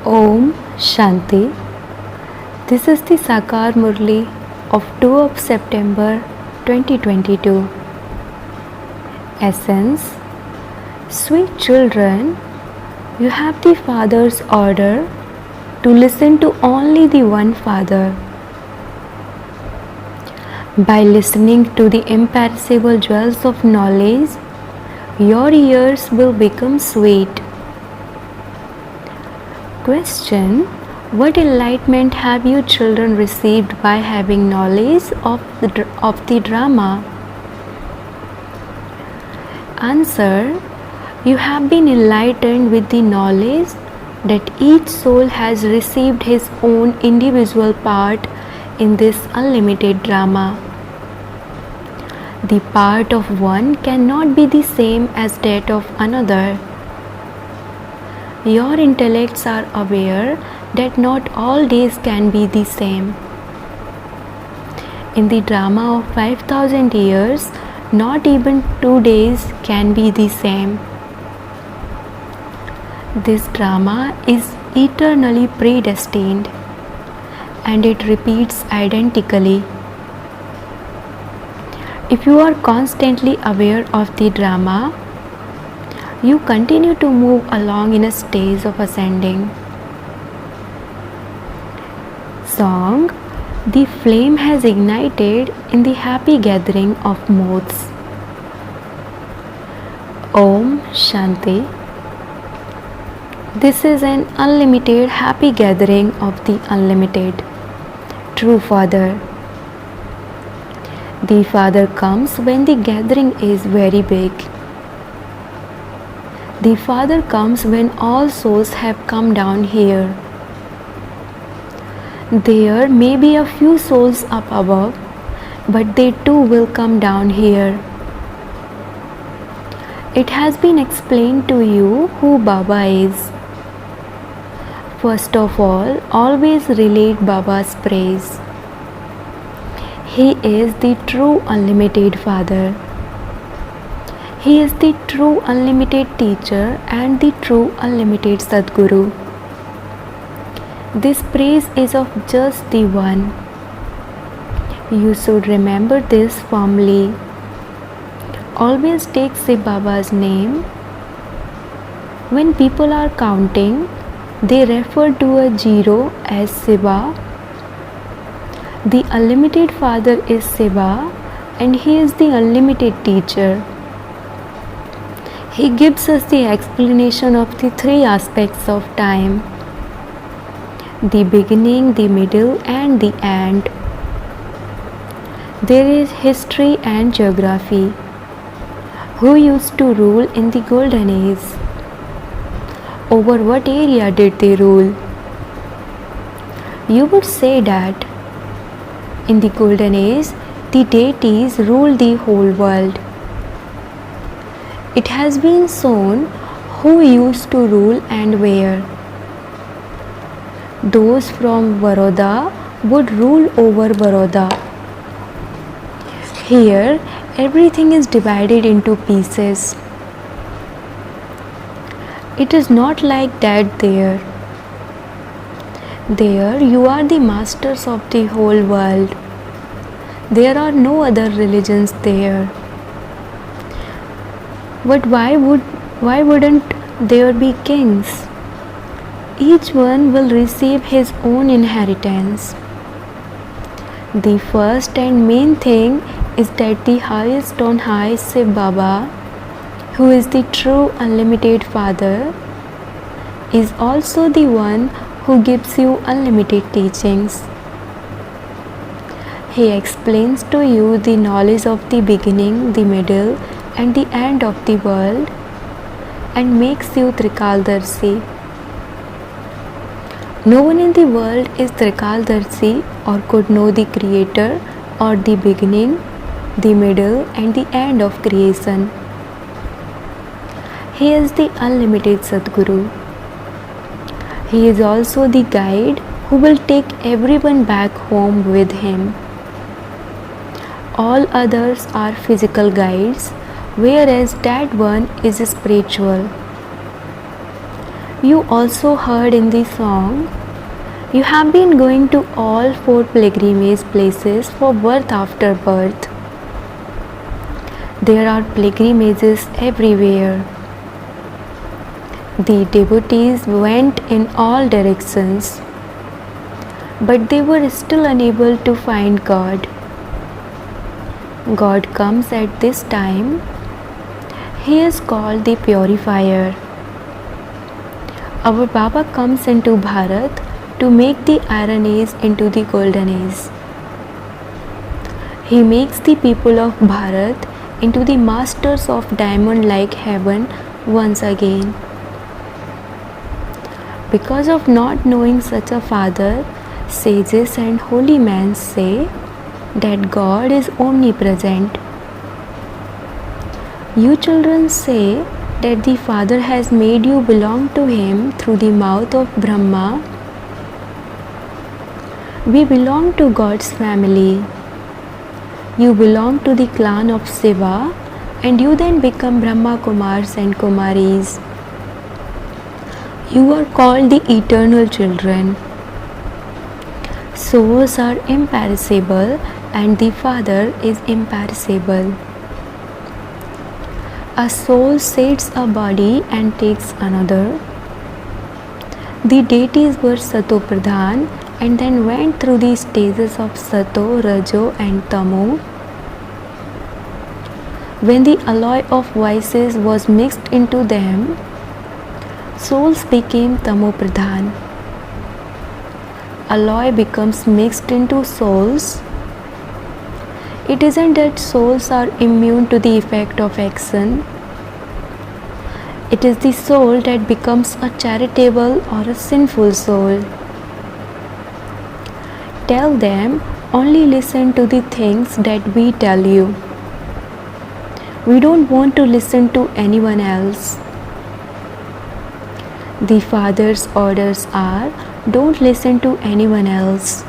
Om Shanti. This is the Sakar Murli of 2 of September 2022. Essence. Sweet children, you have the Father's order to listen to only the one Father. By listening to the imperishable jewels of knowledge, your ears will become sweet. Question. What enlightenment have you children received by having knowledge of the drama? Answer. You have been enlightened with the knowledge that each soul has received his own individual part in this unlimited drama. The part of one cannot be the same as that of another. Your intellects are aware that not all days can be the same. In the drama of 5,000 years, not even 2 days can be the same. This drama is eternally predestined and it repeats identically. If you are constantly aware of the drama, you continue to move along in a stage of ascending. Song. The flame has ignited in the happy gathering of moths. Om Shanti. This is an unlimited happy gathering of the unlimited True Father. The Father comes when the gathering is very big. The Father comes when all souls have come down here. There may be a few souls up above, but they too will come down here. It has been explained to you who Baba is. First of all, always relate Baba's praise. He is the true unlimited Father. He is the true unlimited teacher and the true unlimited Sadguru. This praise is of just the one. You should remember this firmly. Always take Shiv Baba's name. When people are counting, they refer to a zero as Shiva. The unlimited Father is Shiva and He is the unlimited teacher. He gives us the explanation of the 3 aspects of time: the beginning, the middle and the end. There is history and geography. Who used to rule in the golden age? Over what area did they rule? You would say that in the golden age, the deities ruled the whole world. It has been shown who used to rule and where. Those from Baroda would rule over Baroda. Here, everything is divided into pieces. It is not like that there. There, you are the masters of the whole world. There are no other religions there. But why wouldn't there be kings? Each one will receive his own inheritance. The first and main thing is that the highest on high Shiv Baba, who is the true unlimited Father, is also the one who gives you unlimited teachings. He explains to you the knowledge of the beginning, the middle and the end of the world and makes you Trikaldarshi. No one in the world is Trikaldarshi or could know the Creator or the beginning, the middle and the end of creation. He is the unlimited Sadguru. He is also the guide who will take everyone back home with him. All others are physical guides, whereas that one is spiritual. You also heard in the song, you have been going to all 4 pilgrimage places for birth after birth. There are pilgrimages everywhere. The devotees went in all directions, but they were still unable to find God. God comes at this time. He is called the purifier. Our Baba comes into Bharat to make the iron age into the golden age. He makes the people of Bharat into the masters of diamond-like heaven once again. Because of not knowing such a father, sages and holy men say that God is omnipresent. You children say that the Father has made you belong to Him through the mouth of Brahma. We belong to God's family. You belong to the clan of Shiva, and you then become Brahma Kumars and Kumaris. You are called the eternal children. Souls are imperishable, and the Father is imperishable. A soul sheds a body and takes another. The deities were Sato Pradhan and then went through the stages of Sato, Rajo and Tamo. When the alloy of vices was mixed into them, souls became Tamo Pradhan. Alloy becomes mixed into souls. It isn't that souls are immune to the effect of action. It is the soul that becomes a charitable or a sinful soul. Tell them, only listen to the things that we tell you. We don't want to listen to anyone else. The Father's orders are, don't listen to anyone else.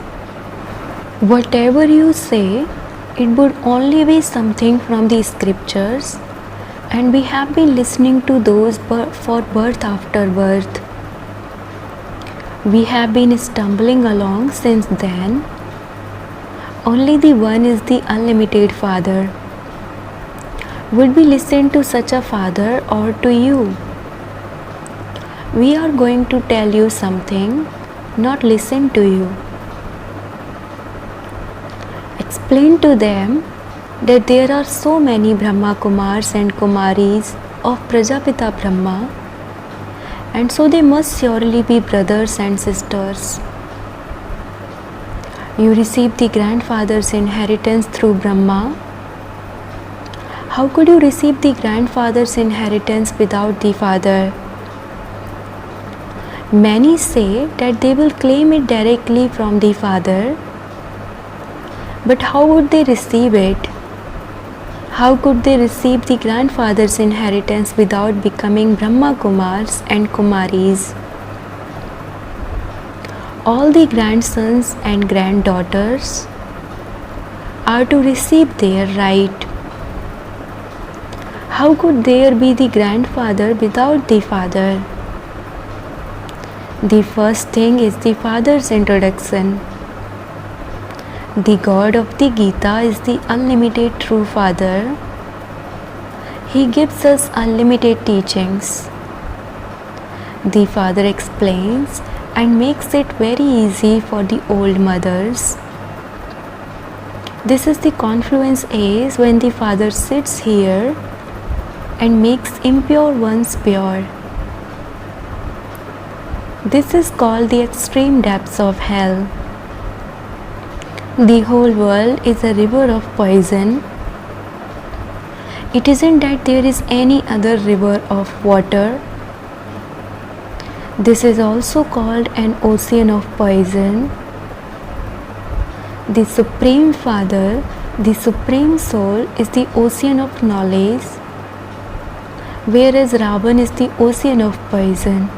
Whatever you say, it would only be something from the scriptures, and we have been listening to those for birth after birth. We have been stumbling along since then. Only the One is the unlimited Father. Would we listen to such a Father or to you? We are going to tell you something, not listen to you. Explain to them that there are so many Brahma Kumars and Kumaris of Prajapita Brahma, and so they must surely be brothers and sisters. You receive the grandfather's inheritance through Brahma. How could you receive the grandfather's inheritance without the Father? Many say that they will claim it directly from the Father. But how would they receive it? How could they receive the grandfather's inheritance without becoming Brahma Kumars and Kumaris? All the grandsons and granddaughters are to receive their right. How could there be the grandfather without the Father? The first thing is the Father's introduction. The God of the Gita is the unlimited true Father. He gives us unlimited teachings. The Father explains and makes it very easy for the old mothers. This is the confluence age when the Father sits here and makes impure ones pure. This is called the extreme depths of hell. The whole world is a river of poison. It isn't that there is any other river of water. This is also called an ocean of poison. The Supreme Father, the Supreme Soul, is the ocean of knowledge, whereas Ravan is the ocean of poison.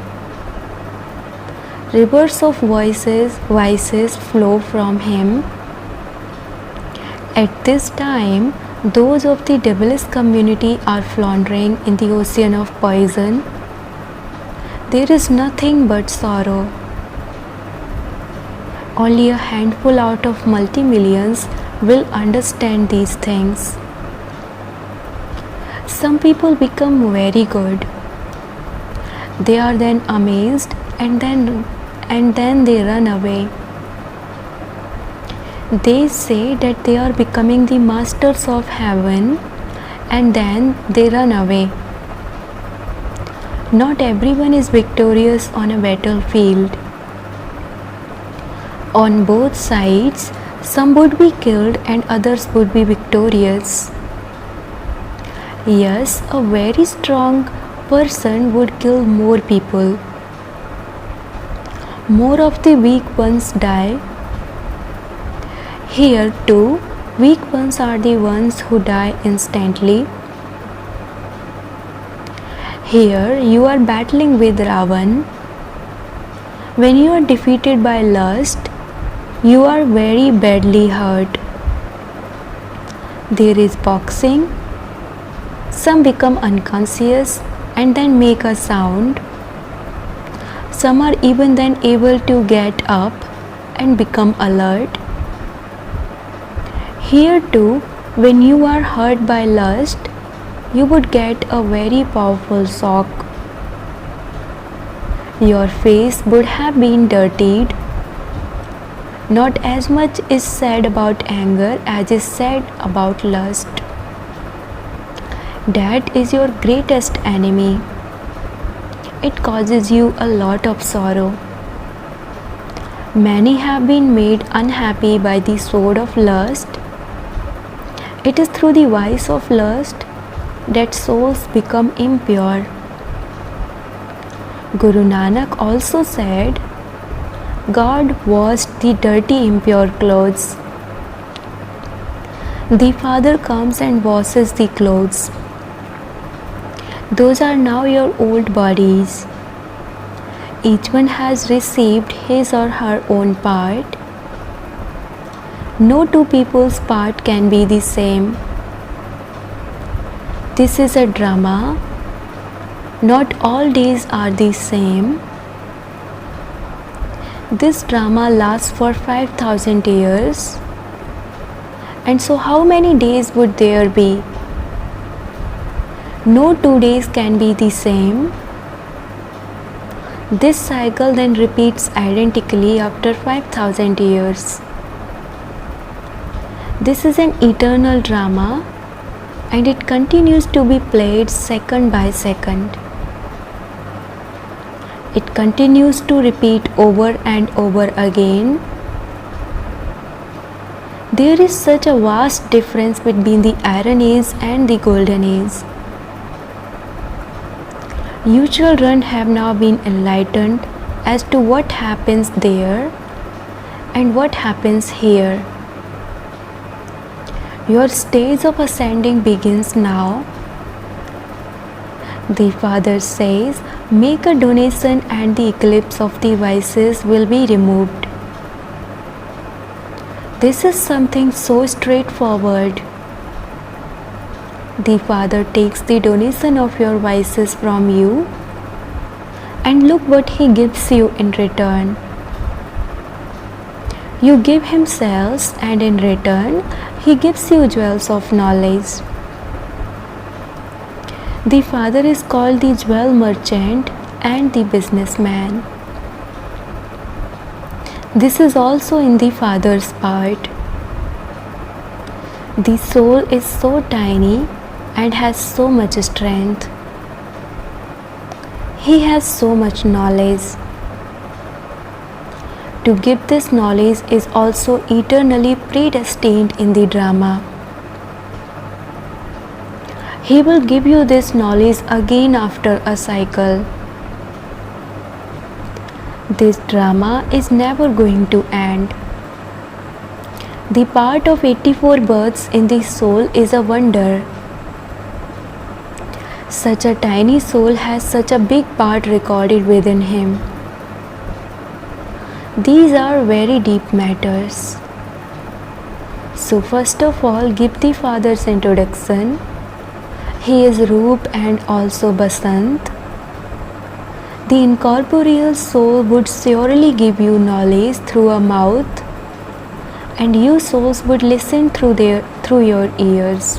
Rivers of vices flow from him. At this time, those of the devilish community are floundering in the ocean of poison. there is nothing but sorrow. Only a handful out of multi-millions will understand these things. Some people become very good. They are then amazed and then they run away. They say that they are becoming the masters of heaven and then they run away. Not everyone is victorious on a battlefield. On both sides, some would be killed and others would be victorious. Yes, a very strong person would kill more people. More of the weak ones die. Here too, weak ones are the ones who die instantly. Here you are battling with Ravan. When you are defeated by lust, you are very badly hurt. There is boxing. Some become unconscious and then make a sound. Some are even then able to get up and become alert. Here too, when you are hurt by lust, you would get a very powerful shock. Your face would have been dirtied. Not as much is said about anger as is said about lust. That is your greatest enemy. It causes you a lot of sorrow. Many have been made unhappy by the sword of lust. It is through the vice of lust that souls become impure. Guru Nanak also said, God washed the dirty impure clothes. The Father comes and washes the clothes. Those are now your old bodies. Each one has received his or her own part. No two people's part can be the same. This is a drama. Not all days are the same. This drama lasts for 5,000 years. And so how many days would there be? No 2 days can be the same. This cycle then repeats identically after 5,000 years. This is an eternal drama and it continues to be played second by second. It continues to repeat over and over again. There is such a vast difference between the Iron Age and the Golden Age. You children have now been enlightened as to what happens there and what happens here. Your stage of ascending begins now. The Father says, make a donation and the eclipse of the vices will be removed. This is something so straightforward. The Father takes the donation of your vices from you and look what He gives you in return. You give Him cells and in return He gives you jewels of knowledge. The Father is called the jewel merchant and the businessman. This is also in the Father's part. The soul is so tiny and has so much strength. He has so much knowledge. To give this knowledge is also eternally predestined in the drama. He will give you this knowledge again after a cycle. This drama is never going to end. The part of 84 births in the soul is a wonder. Such a tiny soul has such a big part recorded within him. These are very deep matters. So first of all, give the Father's introduction. He is Roop and also Basant. The incorporeal soul would surely give you knowledge through a mouth, and you souls would listen through your ears.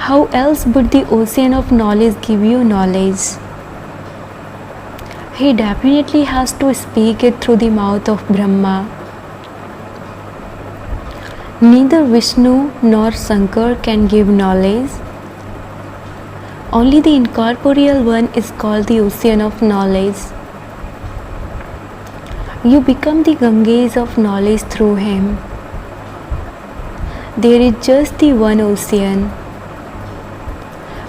How else would the ocean of knowledge give you knowledge? He definitely has to speak it through the mouth of Brahma. Neither Vishnu nor Shankar can give knowledge. Only the incorporeal one is called the ocean of knowledge. You become the Ganges of knowledge through him. There is just the one ocean.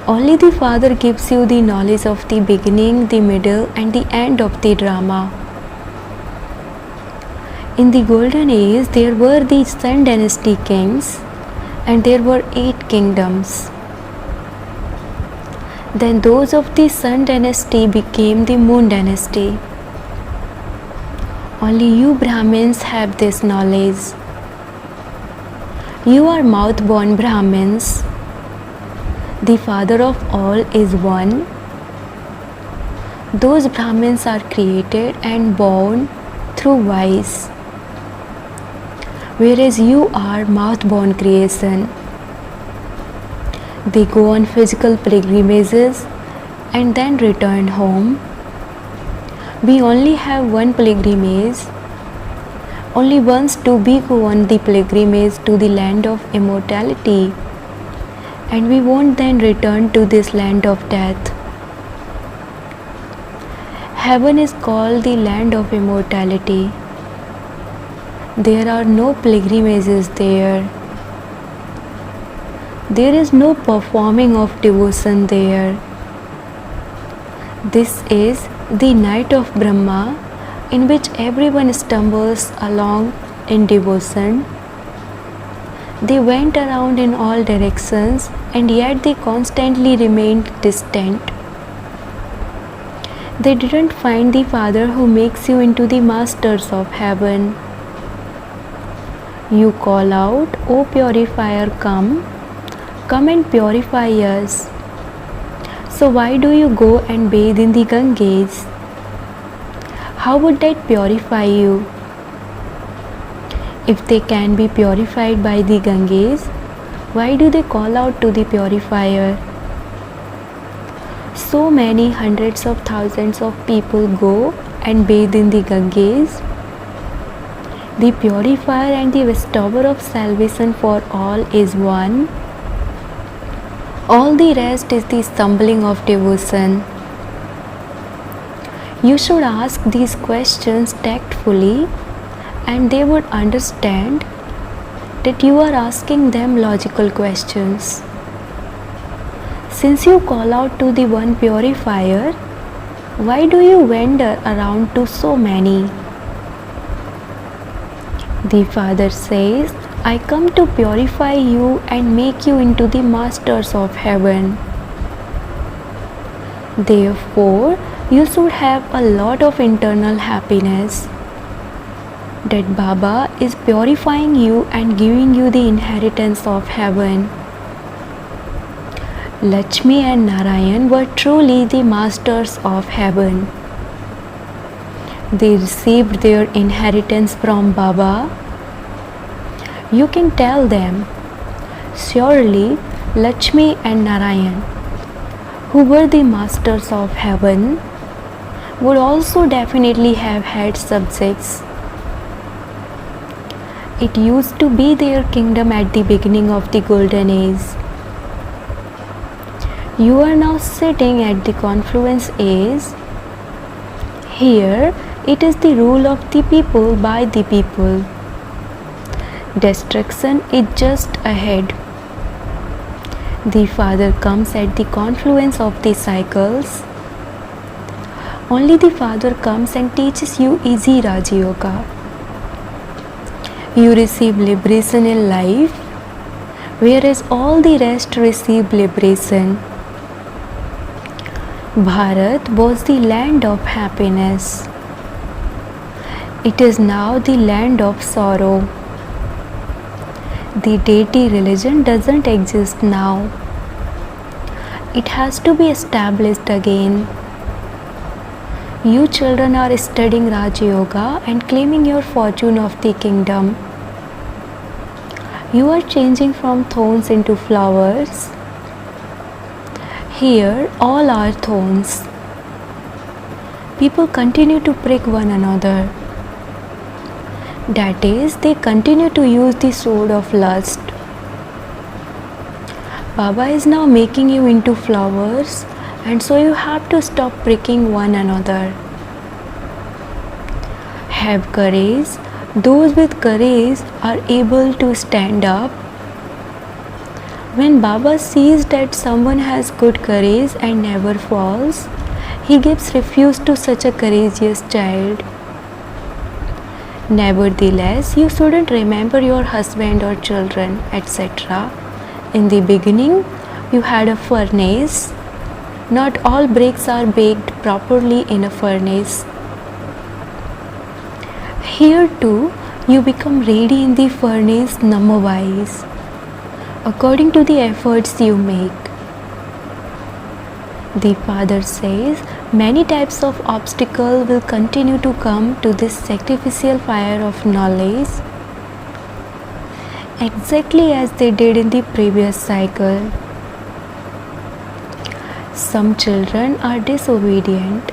Only the Father gives you the knowledge of the beginning, the middle, and the end of the drama. In the golden age, there were the Sun Dynasty kings, and there were 8 kingdoms. Then those of the Sun Dynasty became the Moon Dynasty. Only you Brahmins have this knowledge. You are mouth-born Brahmins. The Father of all is one. Those Brahmins are created and born through wise, whereas you are mouth-born creation. They go on physical pilgrimages and then return home. We only have one pilgrimage. Only once do we go on the pilgrimage to the land of immortality, and we won't then return to this land of death. Heaven is called the land of immortality. There are no pilgrimages there. There is no performing of devotion there. This is the night of Brahma, in which everyone stumbles along in devotion. They went around in all directions, and yet they constantly remained distant. They didn't find the Father who makes you into the masters of heaven. You call out, "O purifier, come and purify us." So why do you go and bathe in the Ganges? How would that purify you? If they can be purified by the Ganges, why do they call out to the purifier? So many hundreds of thousands of people go and bathe in the Ganges. The purifier and the restorer of salvation for all is one. All the rest is the stumbling of devotion. You should ask these questions tactfully, and they would understand that you are asking them logical questions. Since you call out to the one purifier, why do you wander around to so many? The Father says, "I come to purify you and make you into the masters of heaven." Therefore, you should have a lot of internal happiness that Baba is purifying you and giving you the inheritance of heaven. Lakshmi and Narayan were truly the masters of heaven. They received their inheritance from Baba. You can tell them, surely Lakshmi and Narayan, who were the masters of heaven, would also definitely have had subjects. It used to be their kingdom at the beginning of the golden age. You are now sitting at the confluence age. Here it is the rule of the people by the people. Destruction is just ahead. The Father comes at the confluence of the cycles. Only the Father comes and teaches you easy Raja Yoga. You receive liberation in life, whereas all the rest receive liberation. Bharat was the land of happiness. It is now the land of sorrow. The deity religion doesn't exist now. it has to be established again. You children are studying Raja Yoga and claiming your fortune of the kingdom. You are changing from thorns into flowers. Here, all are thorns. People continue to prick one another. That is, they continue to use the sword of lust. Baba is now making you into flowers, and so you have to stop pricking one another. Have courage. Those with courage are able to stand up. When Baba sees that someone has good courage and never falls, he gives refuge to such a courageous child. Nevertheless, you shouldn't remember your husband or children, etc. In the beginning, you had a furnace. Not all bricks are baked properly in a furnace. Here too, you become ready in the furnace number-wise, according to the efforts you make. The Father says, many types of obstacles will continue to come to this sacrificial fire of knowledge, exactly as they did in the previous cycle. Some children are disobedient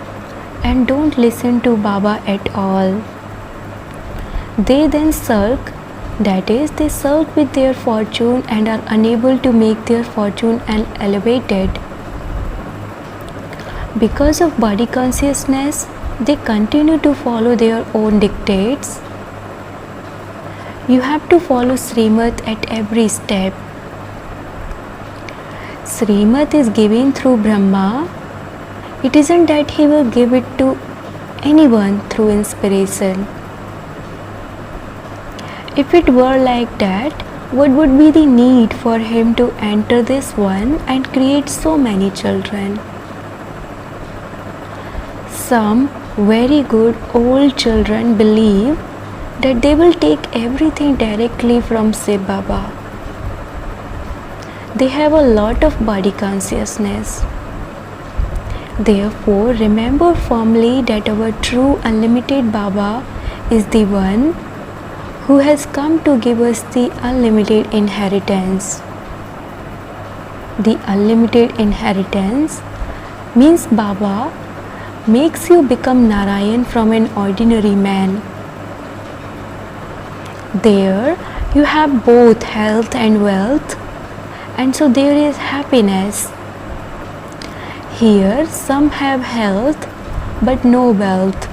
and don't listen to Baba at all. They then sulk, that is, they sulk with their fortune and are unable to make their fortune elevated. Because of body consciousness, they continue to follow their own dictates. You have to follow Srimad at every step. Srimad is given through Brahma. It isn't that he will give it to anyone through inspiration. If it were like that, what would be the need for him to enter this one and create so many children? Some very good old children believe that they will take everything directly from Shiv Baba. They have a lot of body consciousness. Therefore, remember firmly that our true unlimited Baba is the one who has come to give us the unlimited inheritance. The unlimited inheritance means Baba makes you become Narayan from an ordinary man. There you have both health and wealth, and so there is happiness. Here some have health but no wealth.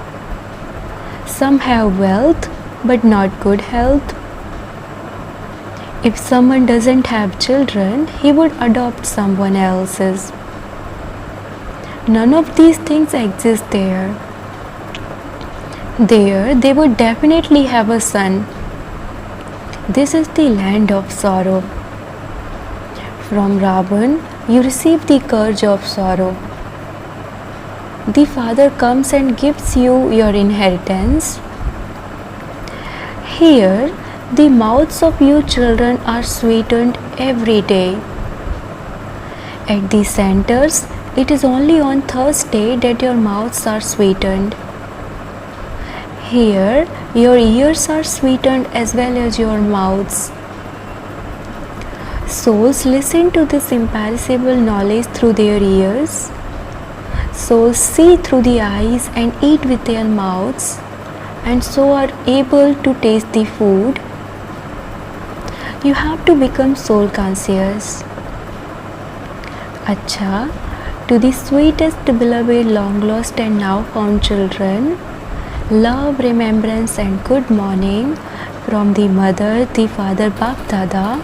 Some have wealth but not good health. If someone doesn't have children, he would adopt someone else's. None of these things exist there. There they would definitely have a son. This is the land of sorrow. From Ravan, you receive the scourge of sorrow. The Father comes and gives you your inheritance. Here, the mouths of you children are sweetened every day. At the centers, it is only on Thursday that your mouths are sweetened. Here, your ears are sweetened as well as your mouths. Souls listen to this imperishable knowledge through their ears. Souls see through the eyes and eat with their mouths, and so are able to taste the food. You have to become soul conscious. Acha, to the sweetest beloved long lost and now found children, love, remembrance and good morning from the Mother, the Father, Bap Dada.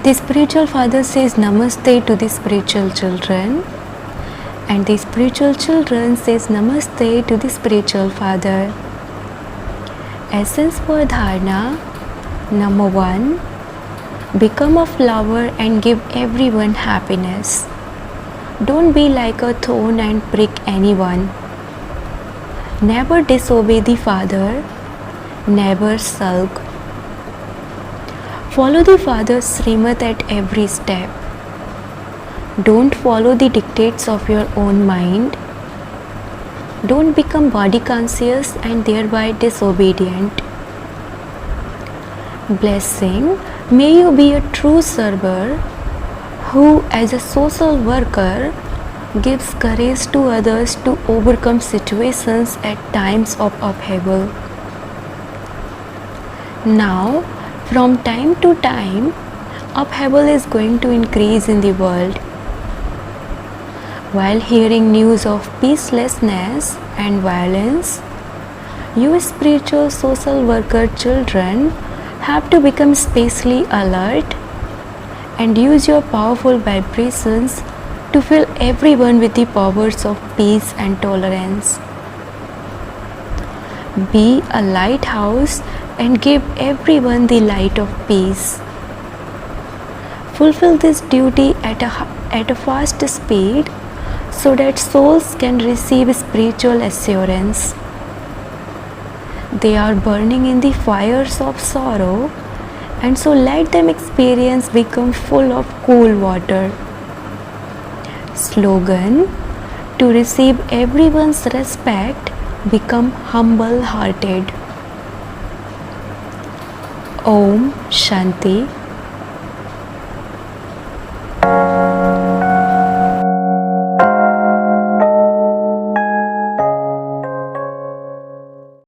The spiritual father says Namaste to the spiritual children, and the spiritual children says Namaste to the spiritual father. Essence for dharana. Number 1. Become a flower and give everyone happiness. Don't be like a thorn and prick anyone. Never disobey the Father. Never sulk. Follow the Father's Srimad at every step. Don't follow the dictates of your own mind. Don't become body conscious and thereby disobedient. Blessing, may you be a true server who, as a social worker, gives courage to others to overcome situations at times of upheaval. Now, from time to time, upheaval is going to increase in the world. While hearing news of peacelessness and violence, you spiritual social worker children have to become especially alert and use your powerful vibrations to fill everyone with the powers of peace and tolerance. Be a lighthouse and give everyone the light of peace. Fulfill this duty at a fast speed so that souls can receive spiritual assurance. They are burning in the fires of sorrow, and so let them experience become full of cool water. Slogan: to receive everyone's respect, become humble hearted. Om Shanti.